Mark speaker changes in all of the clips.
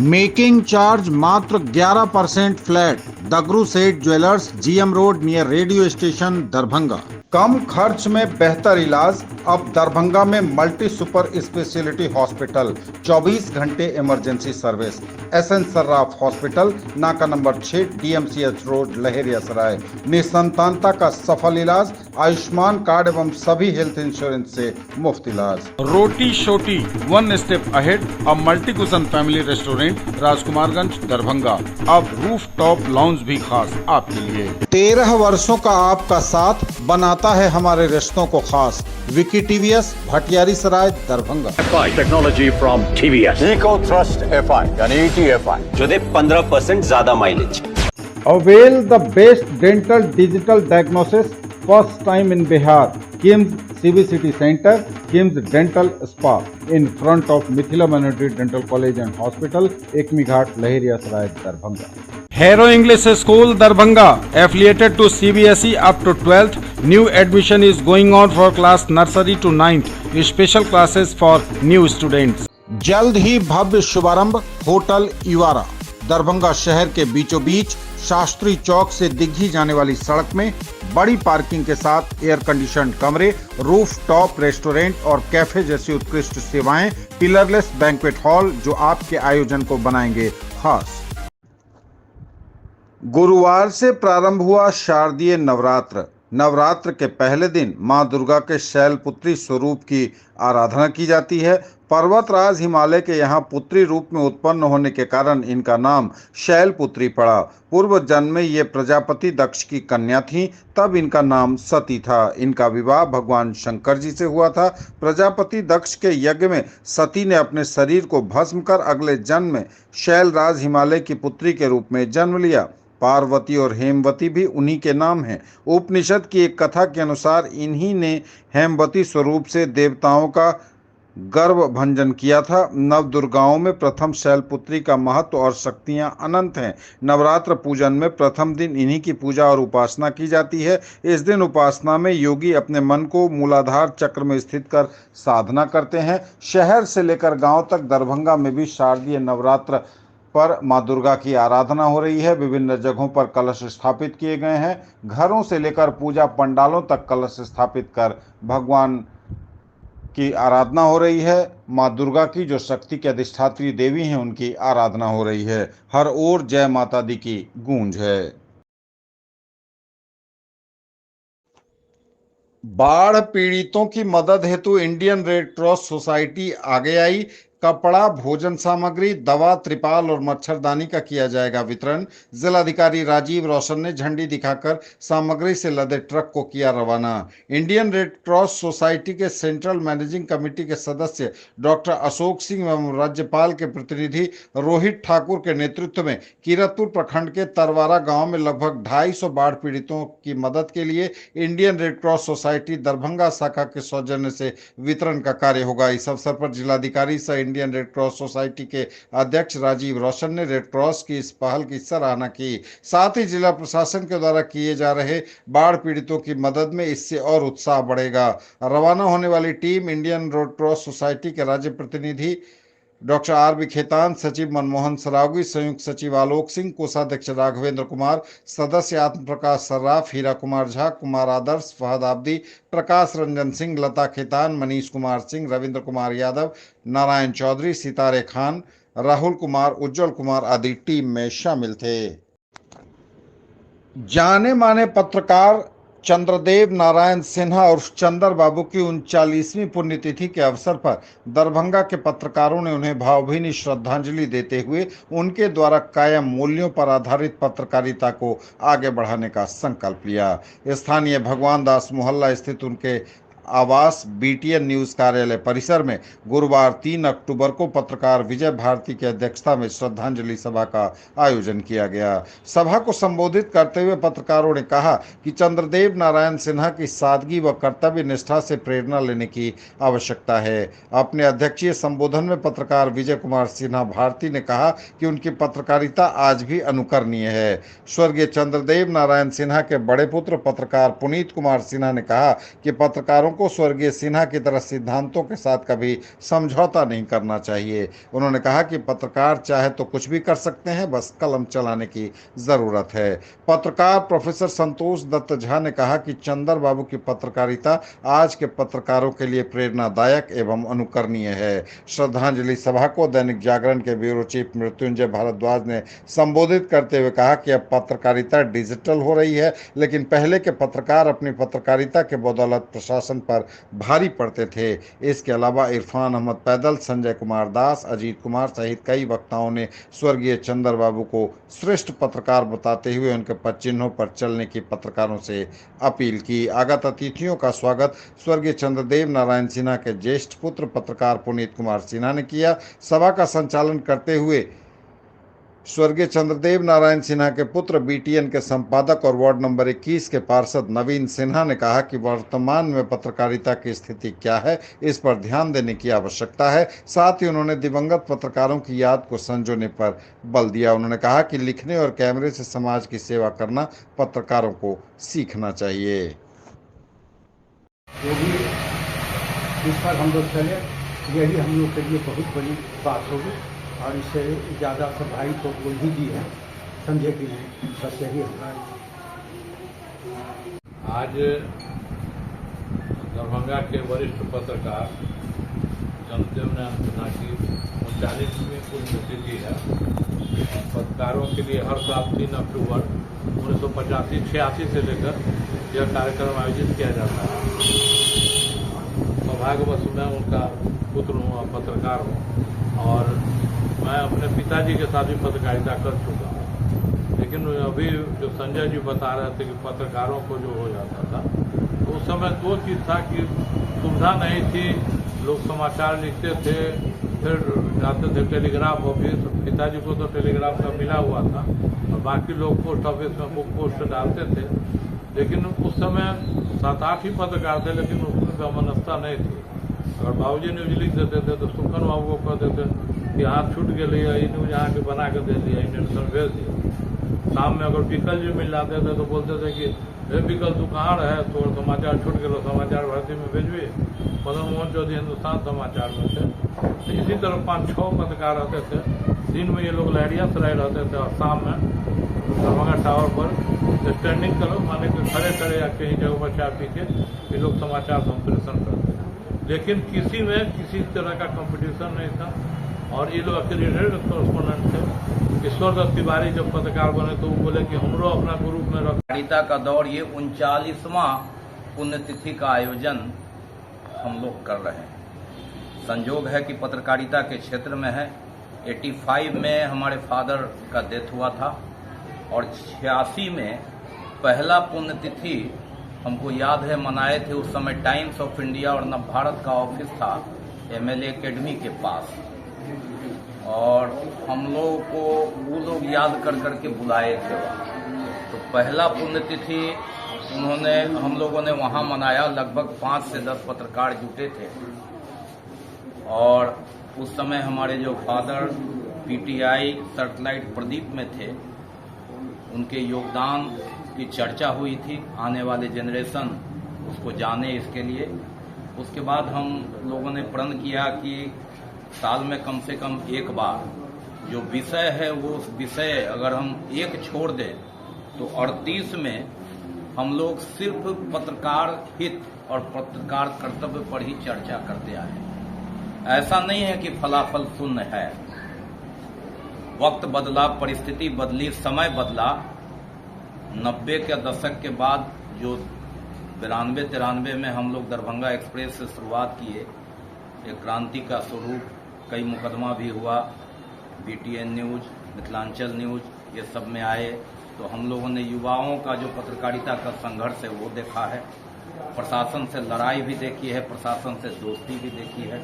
Speaker 1: Making charge मात्र 11% flat. Dagru Seth jewellers, GM road near radio station, Darbhanga. कम खर्च में बेहतर इलाज अब दरभंगा में मल्टी सुपर स्पेशलिटी हॉस्पिटल, 24 घंटे emergency service. SN Sarraf hospital, नाका नंबर 6, डीएमसीएच रोड, लहेरियासराय। निसंतानता का सफल इलाज, आयुष्मान कार्ड एवं सभी हेल्थ इंश्योरेंस से मुफ्त इलाज।
Speaker 2: रोटी शोटी, वन स्टेप अहेड, अब multi cushion family restaurant, Rajkumarganj, Darbhanga. अब रूफ टॉप लाउंज भी खास आपके लिए।
Speaker 1: 13 वर्षों का आपका साथ बनाता है हमारे रिश्तों को खास। Vicky TVS, Bhatiyari Sarai, Darbhanga.
Speaker 3: Technology from TVS, eco thrust FI यानी ईटीएफआई, जो दे 15% ज्यादा mileage.
Speaker 1: Avail the best dental digital diagnosis, first time in Bihar. KIMS CBCT centre, KIMS dental spa, in front of Mithila minority dental college and hospital, Ekmi Ghat, Laheriasarai, Darbhanga.
Speaker 2: Hero English School, Darbhanga, affiliated to CBSE up to 12th. New admission is going on for class nursery to 9th. Special classes for new students.
Speaker 1: जल्द ही भव्य शुभारंभ, hotel इवारा, Darbhanga शहर के बीचों बीच, शास्त्री चौक से दिग्घी जाने वाली सड़क में बड़ी पार्किंग के साथ एयर कंडीशनड कमरे, रूफ टॉप रेस्टोरेंट और कैफे जैसी उत्कृष्ट सेवाएं, पिलरलेस बैंक्वेट हॉल जो आपके आयोजन को बनाएंगे खास। गुरुवार से प्रारंभ हुआ शारदीय नवरात्र। नवरात्र के पहले दिन मां दुर्गा के शैलपुत्री स्वरूप की आराधना की जाती है। पर्वतराज हिमालय के यहाँ पुत्री रूप में उत्पन्न होने के कारण इनका नाम शैलपुत्री पड़ा। पूर्व जन्म में ये प्रजापति दक्ष की कन्या थीं, तब इनका नाम सती था। इनका विवाह भगवान शंकर जी से हुआ था। प्रजापति दक्ष के यज्ञ में सती ने अपने शरीर को भस्म कर अगले जन्म में शैलराज हिमालय की पुत्री के रूप में जन्म लिया। पार्वती और हेमवती भी उन्हीं के नाम हैं। उपनिषद की एक कथा के अनुसार इन्हीं ने हेमवती स्वरूप से देवताओं का गर्भ भंजन किया था। नव दुर्गाओं में प्रथम शैलपुत्री का महत्व और शक्तियां अनंत हैं। नवरात्र पूजन में प्रथम दिन इन्हीं की पूजा और उपासना की जाती है। इस दिन उपासना में योगी अपने मन को मूलाधार चक्र में स्थित कर साधना करते हैं। शहर से लेकर गांव तक दरभंगा में भी शारदीय नवरात्र पर मां दुर्गा की आराधना हो रही है। विभिन्न जगहों पर कलश स्थापित किए गए हैं। घरों से लेकर पूजा पंडालों तक कलश स्थापित कर भगवान की आराधना हो रही है। मां दुर्गा की जो शक्ति के अधिष्ठात्री देवी हैं उनकी आराधना हो रही है। हर ओर जय माता दी की गूंज है। बाढ़ पीड़ितों की मदद हेतु इंडियन रेड क्रॉस सोसाइटी आगे आई। कपड़ा, भोजन सामग्री, दवा, त्रिपाल और मच्छरदानी का किया जाएगा वितरण। जिलाधिकारी राजीव रोशन ने झंडी दिखाकर सामग्री से लदे ट्रक को किया रवाना। इंडियन रेड क्रॉस सोसाइटी के सेंट्रल मैनेजिंग कमेटी के सदस्य डॉक्टर अशोक सिंह एवं राज्यपाल के प्रतिनिधि रोहित ठाकुर के नेतृत्व में कीरतपुर प्रखंड के तरवारा गांव में लगभग 250 बाढ़ पीड़ितों की मदद के लिए Indian red cross society Darbhanga शाखा के सौजन्य से वितरण का कार्य होगा। इस अवसर पर जिलाधिकारी सह इंडियन रेड क्रॉस सोसाइटी के अध्यक्ष राजीव रोशन ने रेड क्रॉस की इस पहल की सराहना की। साथ ही जिला प्रशासन के द्वारा किए जा रहे बाढ़ पीड़ितों की मदद में इससे और उत्साह बढ़ेगा। रवाना होने वाली team Indian red cross society के राज्य प्रतिनिधि डॉक्टर आर.बी. खेतान, सचिव मनमोहन सरावगी, संयुक्त सचिव आलोक सिंह, कोषाध्यक्ष राघवेंद्र कुमार, सदस्य आत्म प्रकाश सर्राफ, हीरा कुमार झा, कुमार आदर्श, फहद आब्दी, प्रकाश रंजन सिंह, लता खेतान, मनीष कुमार सिंह, रविंद्र कुमार यादव, नारायण चौधरी, सितारे खान, राहुल कुमार, उज्जवल कुमार आदि टीम में शामिल थे। जाने माने पत्रकार चंद्रदेव नारायण सिन्हा और चंदर बाबू की 39वीं पुण्यतिथि के अवसर पर दरभंगा के पत्रकारों ने उन्हें भावभीनी श्रद्धांजलि देते हुए उनके द्वारा कायम मूल्यों पर आधारित पत्रकारिता को आगे बढ़ाने का संकल्प लिया। स्थानीय भगवान दास मोहल्ला स्थित उनके आवास बीटीएन न्यूज कार्यालय परिसर में गुरुवार 3 अक्टूबर को पत्रकार विजय भारती की अध्यक्षता में श्रद्धांजलि सभा का आयोजन किया गया। सभा को संबोधित करते हुए पत्रकारों ने कहा कि चंद्रदेव नारायण सिन्हा की सादगी व कर्तव्य निष्ठा से प्रेरणा लेने की आवश्यकता है। अपने अध्यक्षीय संबोधन में पत्रकार विजय कुमार सिन्हा भारती ने कहा कि उनकी पत्रकारिता आज भी अनुकरणीय है। स्वर्गीय चंद्रदेव नारायण सिन्हा के बड़े पुत्र पत्रकार पुनीत कुमार सिन्हा ने कहा कि पत्रकारों को स्वर्गीय सिन्हा की तरह सिद्धांतों के साथ कभी समझौता नहीं करना चाहिए। उन्होंने कहा कि पत्रकार चाहे तो कुछ भी कर सकते हैं, बस कलम चलाने की जरूरत है। पत्रकार प्रोफेसर संतोष दत्त झा ने कहा कि चंदर बाबू की पत्रकारिता आज के पत्रकारों के लिए प्रेरणादायक एवं अनुकरणीय है। श्रद्धांजलि सभा को दैनिक जागरण के ब्यूरो चीफ मृत्युंजय भारद्वाज ने संबोधित करते हुए कहा कि अब पत्रकारिता डिजिटल हो रही है, लेकिन पहले के पत्रकार अपनी पत्रकारिता के बदौलत प्रशासन पर भारी पड़ते थे। इसके अलावा इरफान अहमद पैदल, संजय कुमार दास, अजीत कुमार सहित कई वक्ताओं ने स्वर्गीय चंदर बाबू को श्रेष्ठ पत्रकार बताते हुए उनके पद चिन्हों पर चलने की पत्रकारों से अपील की। आगत अतिथियों का स्वागत स्वर्गीय चंद्रदेव नारायण सिन्हा के ज्येष्ठ पुत्र पत्रकार पुनीत कुमार सिन्हा ने किया। सभा का संचालन करते हुए स्वर्गीय चंद्रदेव नारायण सिन्हा के पुत्र बीटीएन के संपादक और वार्ड नंबर 21 के पार्षद नवीन सिन्हा ने कहा कि वर्तमान में पत्रकारिता की स्थिति क्या है, इस पर ध्यान देने की आवश्यकता है। साथ ही उन्होंने दिवंगत पत्रकारों की याद को संजोने पर बल दिया। उन्होंने कहा कि लिखने और कैमरे से समाज की सेवा करना पत्रकारों को सीखना चाहिए।
Speaker 4: इस पर हम लोग चले, यही हम लोग के लिए बहुत बड़ी बात होगी और इससे ज़्यादा सफाई तो बोल ही दी है, समझे कि नहीं, बस यही हमारा।
Speaker 5: आज दरभंगा के वरिष्ठ पत्रकार चंद्रदेव नारायण सिन्हा की 39वीं पुण्यतिथि है। पत्रकारों के लिए हर साल 3 अक्टूबर 1985-86 से लेकर यह कार्यक्रम आयोजित किया जाता है। सौभाग्यवश मैं उनका पुत्र हूँ, पत्रकार हूँ और मैं अपने पिताजी के साथ भी पत्रकारिता कर चुका हूँ। लेकिन अभी जो संजय जी बता रहे थे कि पत्रकारों को जो हो जाता था, तो उस समय दो चीज़ था कि सुविधा नहीं थी, लोग समाचार लिखते थे, फिर जाते थे टेलीग्राफ ऑफिस। पिताजी को तो टेलीग्राफ का मिला हुआ था और बाकी लोग पोस्ट ऑफिस में बुक पोस्ट डालते थे। लेकिन उस समय 7-8 ही पत्रकार थे, लेकिन उसमें वमनस्ता नहीं थी। अगर बाबूजी न्यूज लिख देते थे तो सुखन बाबू को कहते थे कि हाथ छूट गए, ये न्यूज यहाँ के बना के दे दिया, इंटरनेशनल भेज दिया। शाम में अगर विकल जी मिल जाते थे तो बोलते थे कि विकल तू कहाँ रहे, तो समाचार छूट गए, समाचार भारती में भेजवे। मदन मोहन चौधरी हिंदुस्तान समाचार में थे। तो इसी तरह 5-6 पत्रकार रहते थे। दिन में ये लोग लहरिया सराय रहते थे और शाम में दरभंगा टावर पर स्टैंडिंग करो, माने कि खड़े या कहीं जगह पर चाय पी के ये लोग समाचार संप्रेषण करते थे। लेकिन किसी में किसी तरह का कंपटीशन नहीं था और ये लोग एक्रेडिटेड कॉरेस्पोंडेंट थे। ईश्वर दत्त तिवारी जब पत्रकार बने तो वो बोले कि हमरो अपना ग्रुप में
Speaker 6: पत्रकारिता का दौर, ये 39वां पुण्यतिथि का आयोजन हम लोग कर रहे हैं। संजोग है कि पत्रकारिता के क्षेत्र में है। 85 में हमारे फादर का डेथ हुआ था और 86 में पहला पुण्यतिथि हमको याद है मनाए थे। उस समय टाइम्स ऑफ इंडिया और नवभारत का ऑफिस था MLA एकेडमी के पास और हम लोगों को वो लोग याद कर करके बुलाए थे वहाँ। तो पहला पुण्यतिथि हम लोगों ने वहाँ मनाया। लगभग 5 से 10 पत्रकार जुटे थे और उस समय हमारे जो फादर PTI सैटेलाइट प्रदीप में थे, उनके योगदान की चर्चा हुई थी। आने वाले जनरेशन उसको जाने, इसके लिए उसके बाद हम लोगों ने प्रण किया कि साल में कम से कम एक बार जो विषय है वो विषय अगर हम एक छोड़ दें तो 38 में हम लोग सिर्फ पत्रकार हित और पत्रकार कर्तव्य पर ही चर्चा करते आए। ऐसा नहीं है कि फलाफल शून्य है। वक्त बदला, परिस्थिति बदली, समय बदला। 90 के दशक के बाद जो 92-93 में हम लोग दरभंगा एक्सप्रेस से शुरुआत किए, एक क्रांति का स्वरूप, कई मुकदमा भी हुआ। BTN न्यूज, मिथिलांचल न्यूज, ये सब में आए तो हम लोगों ने युवाओं का जो पत्रकारिता का संघर्ष है वो देखा है। प्रशासन से लड़ाई भी देखी है, प्रशासन से दोस्ती भी देखी है।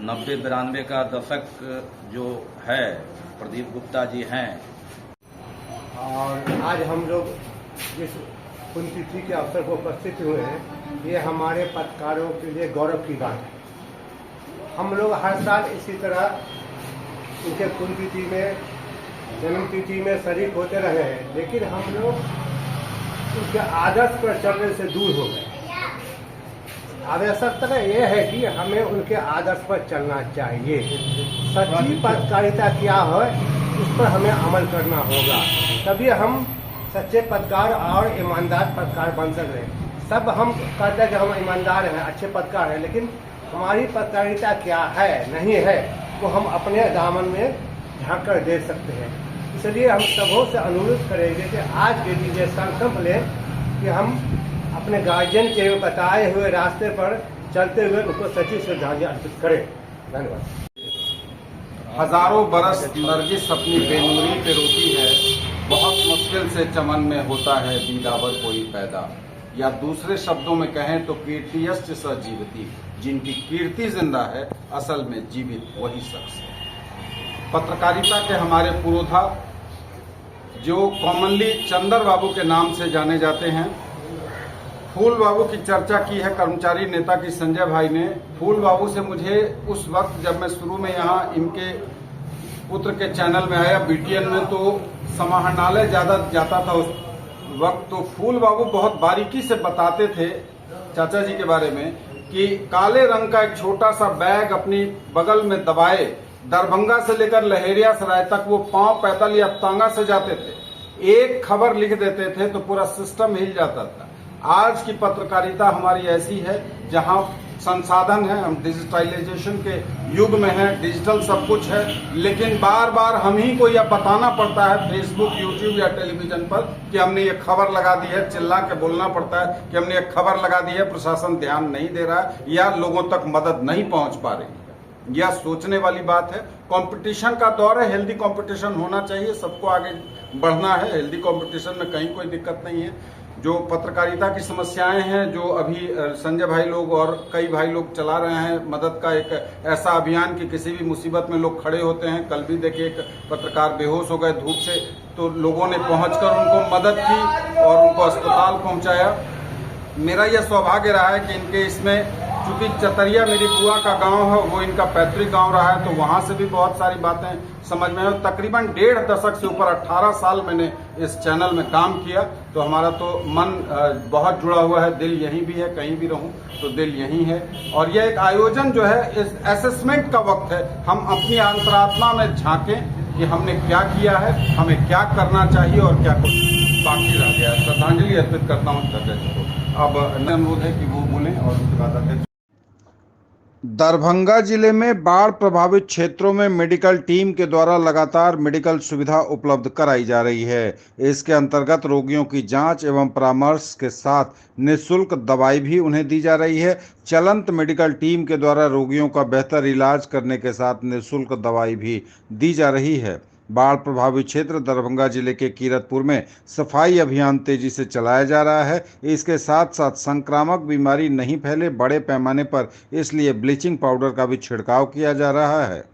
Speaker 6: 90-92 का दशक जो है, प्रदीप गुप्ता जी हैं।
Speaker 4: और आज हम लोग जिस पुण्यतिथि के अवसर पर उपस्थित हुए हैं, ये हमारे पत्रकारों के लिए गौरव की बात है। हम लोग हर साल इसी तरह उनके पुण्यतिथि में, जन्मतिथि में शरीक होते रहे हैं, लेकिन हम लोग उनके आदर्श पर चलने से दूर हो गए। आवश्यकता यह है कि हमें उनके आदर्श पर चलना चाहिए। सच्ची पत्रकारिता क्या है, उस पर हमें अमल करना होगा, तभी हम सच्चे पत्रकार और ईमानदार पत्रकार बन सकते हैं। सब हम कहते हैं कि हम ईमानदार हैं, अच्छे पत्रकार हैं, लेकिन हमारी पत्रकारिता क्या है, नहीं है, वो हम अपने दामन में झाँक कर देख सकते हैं। इसलिए हम सबों से अनुरोध करेंगे कि आज के दिन ये संकल्प लें कि हम अपने गार्जियन के बताए हुए रास्ते पर चलते हुए उनको सच्ची श्रद्धांजलि अर्पित करें। धन्यवाद।
Speaker 1: हजारों बरस नरगिस अपनी बेनूरी पे रोती है, बहुत मुश्किल से चमन में होता है दीदावर कोई पैदा। या दूसरे शब्दों में कहें तो कीर्तियश्च स जीवती, जिनकी कीर्ति जिंदा है, असल में जीवित वही शख्स है। पत्रकारिता के हमारे पुरोधा जो कॉमनली चंदर बाबू के नाम से जाने जाते हैं, फूल बाबू की चर्चा की है कर्मचारी नेता की संजय भाई ने। फूल बाबू से मुझे उस वक्त जब मैं शुरू में यहाँ इनके पुत्र के चैनल में आया बीटीएन में, तो समाहरणालय ज्यादा जाता था उस वक्त, तो फूल बाबू बहुत बारीकी से बताते थे चाचा जी के बारे में कि काले रंग का एक छोटा सा बैग अपनी बगल में दबाए दरभंगा से लेकर लहेरियासराय तक वो पांव पैदल या तांगा से जाते थे। एक खबर लिख देते थे तो पूरा सिस्टम हिल जाता था। आज की पत्रकारिता हमारी ऐसी है जहां संसाधन है, हम डिजिटलाइजेशन के युग में हैं, डिजिटल सब कुछ है, लेकिन बार बार हम ही को यह बताना पड़ता है फेसबुक, यूट्यूब या टेलीविजन पर कि हमने ये खबर लगा दी है। चिल्ला के बोलना पड़ता है कि हमने ये खबर लगा दी है, प्रशासन ध्यान नहीं दे रहा है या लोगों तक मदद नहीं पहुंच पा रही है। यह सोचने वाली बात है। कंपटीशन का दौर है, हेल्दी कंपटीशन होना चाहिए, सबको आगे बढ़ना है। हेल्दी कंपटीशन में कहीं कोई दिक्कत नहीं है। जो पत्रकारिता की समस्याएं हैं, जो अभी संजय भाई लोग और कई भाई लोग चला रहे हैं, मदद का एक ऐसा अभियान कि किसी भी मुसीबत में लोग खड़े होते हैं। कल भी देखिए एक पत्रकार बेहोश हो गए धूप से, तो लोगों ने पहुंचकर उनको मदद की और उनको अस्पताल पहुंचाया। मेरा यह सौभाग्य रहा है कि इनके इसमें, चूंकि चतरिया मेरी बुआ का गांव है, वो इनका पैतृक गांव रहा है, तो वहां से भी बहुत सारी बातें समझ में आए। तकरीबन 1.5 दशक से ऊपर 18 साल मैंने इस चैनल में काम किया, तो हमारा तो मन बहुत जुड़ा हुआ है। दिल यहीं भी है, कहीं भी रहूं तो दिल यहीं है। और यह एक आयोजन जो है, इस असेसमेंट का वक्त है। हम अपनी अंतरात्मा में झांकें कि हमने क्या किया है, हमें क्या करना चाहिए और क्या कुछ बाकी रह गया। श्रद्धांजलि अर्पित करता हूँ चाचा जी को। अब अनुरोध है कि वो बोलें और उसके बाद अध्यक्ष।
Speaker 2: दरभंगा जिले में बाढ़ प्रभावित क्षेत्रों में मेडिकल टीम के द्वारा लगातार मेडिकल सुविधा उपलब्ध कराई जा रही है। इसके अंतर्गत रोगियों की जांच एवं परामर्श के साथ निःशुल्क दवाई भी उन्हें दी जा रही है। चलंत मेडिकल टीम के द्वारा रोगियों का बेहतर इलाज करने के साथ निःशुल्क दवाई भी दी जा रही है। बाढ़ प्रभावित क्षेत्र दरभंगा जिले के कीरतपुर में सफाई अभियान तेजी से चलाया जा रहा है। इसके साथ साथ संक्रामक बीमारी नहीं फैले बड़े पैमाने पर इसलिए ब्लीचिंग पाउडर का भी छिड़काव किया जा रहा है।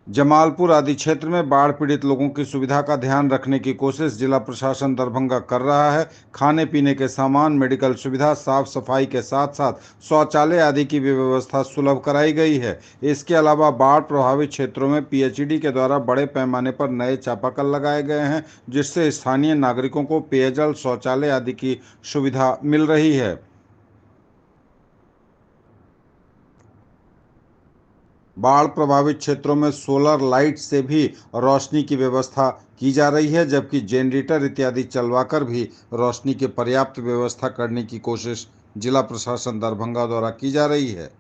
Speaker 2: जमालपुर आदि क्षेत्र में बाढ़ पीड़ित लोगों की सुविधा का ध्यान रखने की कोशिश जिला प्रशासन दरभंगा कर रहा है। खाने पीने के सामान, मेडिकल सुविधा, साफ सफाई के साथ साथ शौचालय आदि की भी व्यवस्था सुलभ कराई गई है। इसके अलावा बाढ़ प्रभावित क्षेत्रों में पीएचईडी के द्वारा बड़े पैमाने पर नए चापाकल लगाए गए हैं, जिससे स्थानीय नागरिकों को पेयजल, शौचालय आदि की सुविधा मिल रही है। बाढ़ प्रभावित क्षेत्रों में सोलर लाइट से भी रोशनी की व्यवस्था की जा रही है, जबकि जनरेटर इत्यादि चलवाकर भी रोशनी की पर्याप्त व्यवस्था करने की कोशिश जिला प्रशासन दरभंगा द्वारा की जा रही है।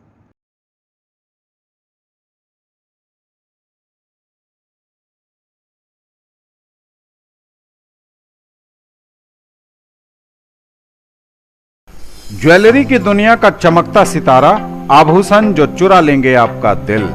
Speaker 2: ज्वेलरी की दुनिया का चमकता सितारा, आभूषण जो चुरा लेंगे आपका दिल।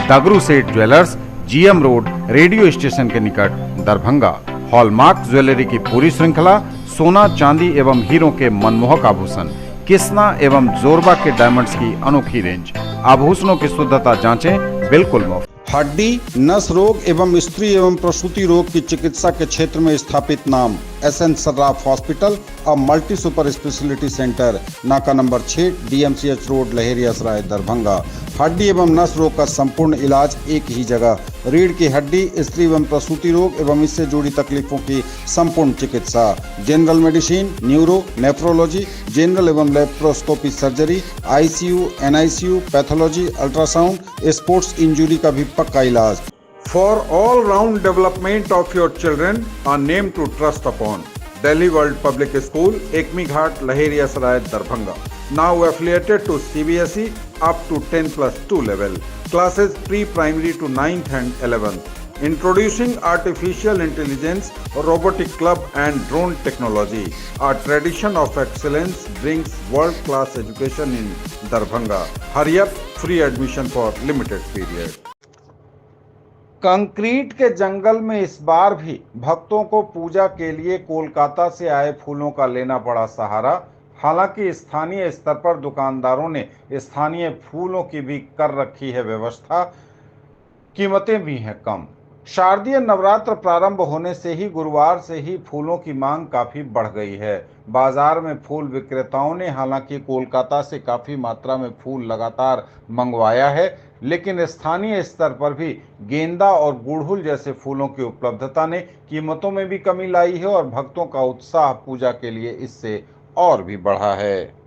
Speaker 2: दगरू Seth jewellers, GM road, radio station के निकट, दरभंगा। हॉलमार्क ज्वेलरी की पूरी श्रृंखला सोना, चांदी एवं हीरों के मनमोहक आभूषण, किस्ना एवं जोरबा के डायमंड्स की अनोखी रेंज। आभूषणों की शुद्धता जांचें बिल्कुल मुफ्त।
Speaker 1: हड्डी, नस रोग एवं स्त्री एवं प्रसूति रोग की चिकित्सा के क्षेत्र में स्थापित नाम SN Sarraf hospital, a multi super speciality centre, नाका number 6, DMCH road, Laheriasarai, Darbhanga. हड्डी एवं नस रोग का संपूर्ण इलाज एक ही जगह। रीढ़ की हड्डी, स्त्री एवं प्रसूति रोग एवं इससे जुड़ी तकलीफों की संपूर्ण चिकित्सा। General medicine, neuro, nephrology, general एवं laparoscopy surgery, ICU, NICU, pathology, ultrasound, sports injury का भी पक्का इलाज।
Speaker 2: For all round development of your children, a name to trust upon. Delhi World Public School, Ekmi Ghat, Laheriasaray, Darbhanga. Now affiliated to CBSE up to 10+2 level. Classes pre-primary to 9th and 11th. Introducing artificial intelligence, robotic club and drone technology. A tradition of excellence brings world-class education in Darbhanga. Hurry up, free admission for limited period. Concrete के जंगल में इस बार भी भक्तों को पूजा के लिए कोलकाता से आए फूलों का लेना पड़ा सहारा। हालांकि स्थानीय स्तर पर दुकानदारों ने स्थानीय फूलों की भी कर रखी है व्यवस्था, कीमतें भी हैं कम। शारदीय नवरात्र प्रारंभ होने से ही गुरुवार से ही फूलों की मांग काफी बढ़ गई है। बाजार में फूल विक्रेताओं ने हालांकि कोलकाता से काफी मात्रा में फूल लगातार मंगवाया है, लेकिन स्थानीय स्तर पर भी गेंदा और गुड़हल जैसे फूलों की उपलब्धता ने कीमतों में भी कमी लाई है और भक्तों का उत्साह पूजा के लिए इससे और भी बढ़ा है।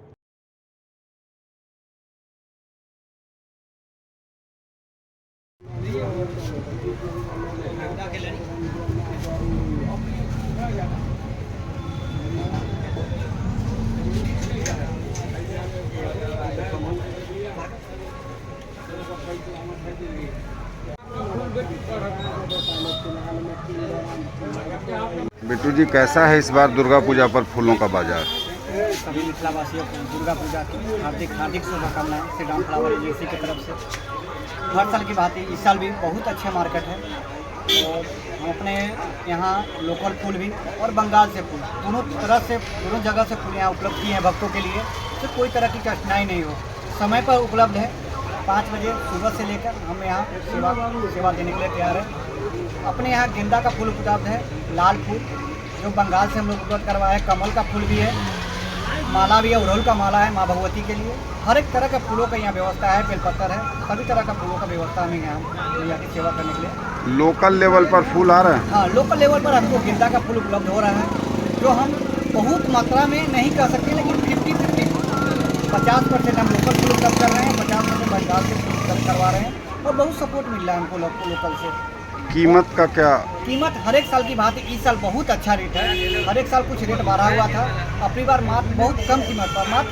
Speaker 2: बिट्टू जी, कैसा है इस बार दुर्गा पूजा पर फूलों का बाजार?
Speaker 7: सभी मिथिलावासियों को दुर्गा पूजा की हार्दिक हार्दिक शुभकामनाएं श्री राम फ्लावर एजेंसी की तरफ से। हर साल की बात है, इस साल भी बहुत अच्छा मार्केट है और हम अपने यहाँ लोकल फूल भी और बंगाल से फूल दोनों तरह से दोनों जगह से फूल यहाँ उपलब्ध किए हैं भक्तों के लिए, तो कोई तरह की कठिनाई नहीं हो। समय पर उपलब्ध है। 5 बजे सुबह से लेकर हम यहाँ सेवा देने के लिए तैयार है। अपने यहाँ गेंदा का फूल उपलब्ध है, लाल फूल जो बंगाल से हम लोग उपलब्ध करवाए हैं, कमल का फूल भी है, माला भी है, उड़हुल का माला है माँ भगवती के लिए। हर एक तरह के फूलों का यहाँ व्यवस्था है, बेलपत्र है, सभी तरह का फूलों का व्यवस्था हमें यहाँ मैया की सेवा करने के लिए।
Speaker 2: लोकल लेवल पर फूल आ रहे हैं?
Speaker 7: हाँ, लोकल लेवल पर हमको गेंदा का फूल उपलब्ध हो रहा है, जो हम बहुत मात्रा में नहीं कर सकते, लेकिन 50% हम लोकल फूल उपलब्ध कर रहे हैं, 50% बंगाल से फूल उपलब्ध करवा रहे हैं और बहुत सपोर्ट मिल रहा है हमको लोकल से।
Speaker 2: कीमत का क्या?
Speaker 7: कीमत हर एक साल की बात है, इस साल बहुत अच्छा रेट है। हर एक साल कुछ रेट बढ़ा हुआ था, अपनी बार मात्र बहुत कम कीमत पर मात्र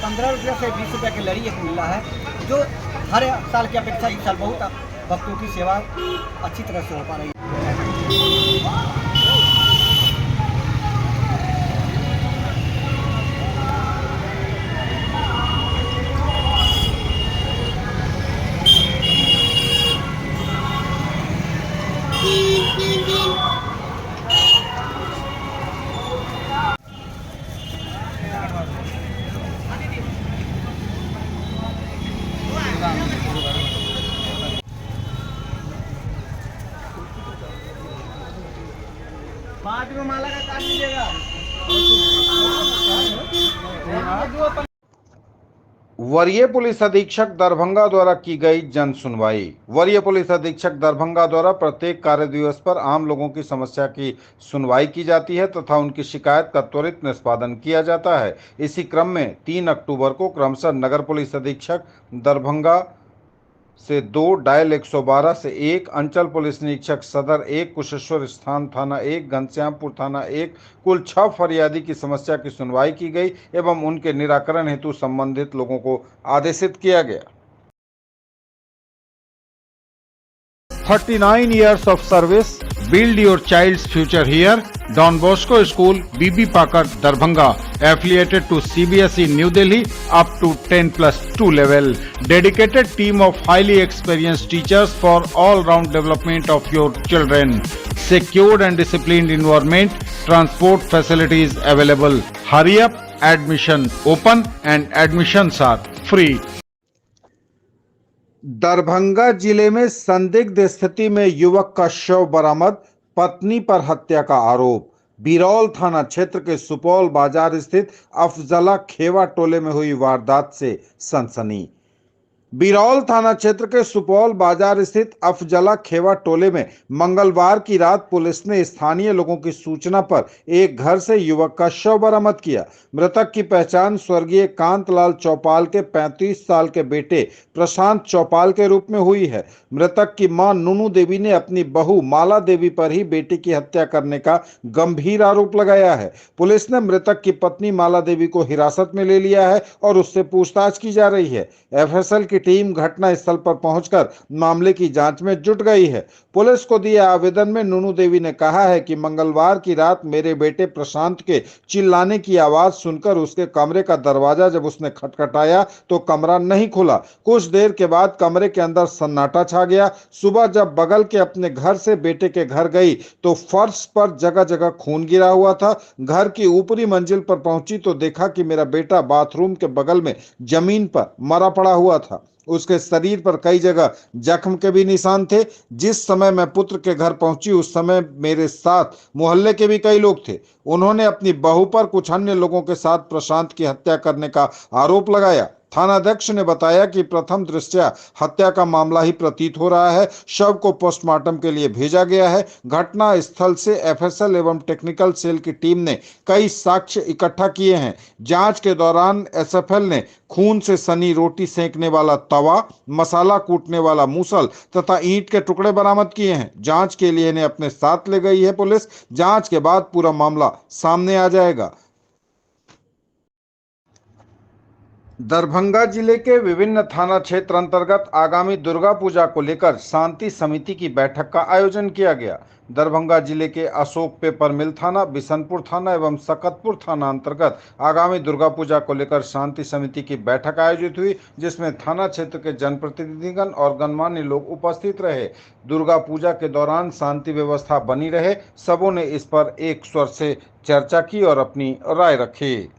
Speaker 7: 15 रुपये से 20 रुपये की लड़ी एक मिल रहा है, जो हर साल की अपेक्षा इस साल बहुत भक्तों की सेवा अच्छी तरह से हो पा रही है। माला का काट लीजिएगा।
Speaker 2: वरीय पुलिस अधीक्षक दरभंगा द्वारा की गई जन सुनवाई। वरीय पुलिस अधीक्षक दरभंगा द्वारा प्रत्येक कार्य दिवस पर आम लोगों की समस्या की सुनवाई की जाती है तथा उनकी शिकायत का त्वरित निष्पादन किया जाता है। इसी क्रम में 3 अक्टूबर को क्रमशः नगर पुलिस अधीक्षक दरभंगा से 2, डायल 112 से 1, अंचल पुलिस निरीक्षक सदर 1, कुशेश्वर स्थान थाना 1, घनश्यामपुर थाना 1, कुल 6 फरियादी की समस्या की सुनवाई की गई एवं उनके निराकरण हेतु संबंधित लोगों को आदेशित किया गया। 39 years of service. Build your child's future here. Don Bosco School, BB Pakar, Darbhanga, affiliated to CBSE New Delhi up to 10+2 level. Dedicated team of highly experienced teachers for all-round development of your children. Secured and disciplined environment. Transport facilities available. Hurry up, admission open and admissions are free.
Speaker 1: Darbhanga जिले में संदिग्ध स्थिति में युवक का शव बरामद, पत्नी पर हत्या का आरोप। बिरौल थाना क्षेत्र के सुपौल बाजार स्थित अफजला खेवा टोले में हुई वारदात से सनसनी। बिरौल थाना क्षेत्र के सुपौल बाजार स्थित अफजला खेवा टोले में मंगलवार की रात पुलिस ने स्थानीय लोगों की सूचना पर एक घर से युवक का शव बरामद किया। मृतक की पहचान स्वर्गीय कांतलाल चौपाल के 35 साल के बेटे प्रशांत चौपाल के रूप में हुई है। मृतक की मां नुनू देवी ने अपनी बहू माला देवी पर ही बेटी की हत्या करने का गंभीर आरोप लगाया है। पुलिस ने मृतक की पत्नी माला देवी को हिरासत में ले लिया है और उससे पूछताछ की जा रही है। एफएसएल की टीम घटना स्थल पर पहुंचकर मामले की जांच में जुट गई है। पुलिस को दिए आवेदन में नुनू देवी ने कहा है कि मंगलवार की रात मेरे बेटे प्रशांत के चिल्लाने की आवाज सुनकर उसके कमरे का दरवाजा जब उसने खटखटाया तो कमरा नहीं खुला। कुछ देर के बाद कमरे के अंदर सन्नाटा छा गया। सुबह जब बगल के अपने घर से बेटे के घर गई तो फर्श पर जगह जगह खून गिरा हुआ था। घर की ऊपरी मंजिल पर पहुंची तो देखा कि मेरा बेटा बाथरूम के बगल में जमीन पर मरा पड़ा हुआ था। उसके शरीर पर कई जगह जख्म के भी निशान थे। जिस समय मैं पुत्र के घर पहुंची उस समय मेरे साथ मोहल्ले के भी कई लोग थे। उन्होंने अपनी बहू पर कुछ अन्य लोगों के साथ प्रशांत की हत्या करने का आरोप लगाया। थानाध्यक्ष ने बताया कि प्रथम दृष्टया हत्या का मामला ही प्रतीत हो रहा है। शव को पोस्टमार्टम के लिए भेजा गया है। घटना स्थल से एफएसएल एवं टेक्निकल सेल की टीम ने कई साक्ष्य इकट्ठा किए हैं। जांच के दौरान एसएफएल ने खून से सनी रोटी सेंकने वाला तवा, मसाला कूटने वाला मूसल तथा ईंट के टुकड़े बरामद किए हैं। जांच के लिए इन्हें अपने साथ ले गई है पुलिस। जांच के बाद पूरा मामला सामने आ जाएगा। दरभंगा जिले के विभिन्न थाना क्षेत्र अंतर्गत आगामी दुर्गा पूजा को लेकर शांति समिति की बैठक का आयोजन किया गया। दरभंगा जिले के अशोक पेपर मिल थाना, बिशनपुर थाना एवं सकतपुर थाना अंतर्गत आगामी दुर्गा पूजा को लेकर शांति समिति की बैठक आयोजित हुई, जिसमें थाना क्षेत्र के जनप्रतिनिधिगण और गणमान्य लोग उपस्थित रहे। दुर्गा पूजा के दौरान शांति व्यवस्था बनी रहे, सबों ने इस पर एक स्वर से चर्चा की और अपनी राय रखी।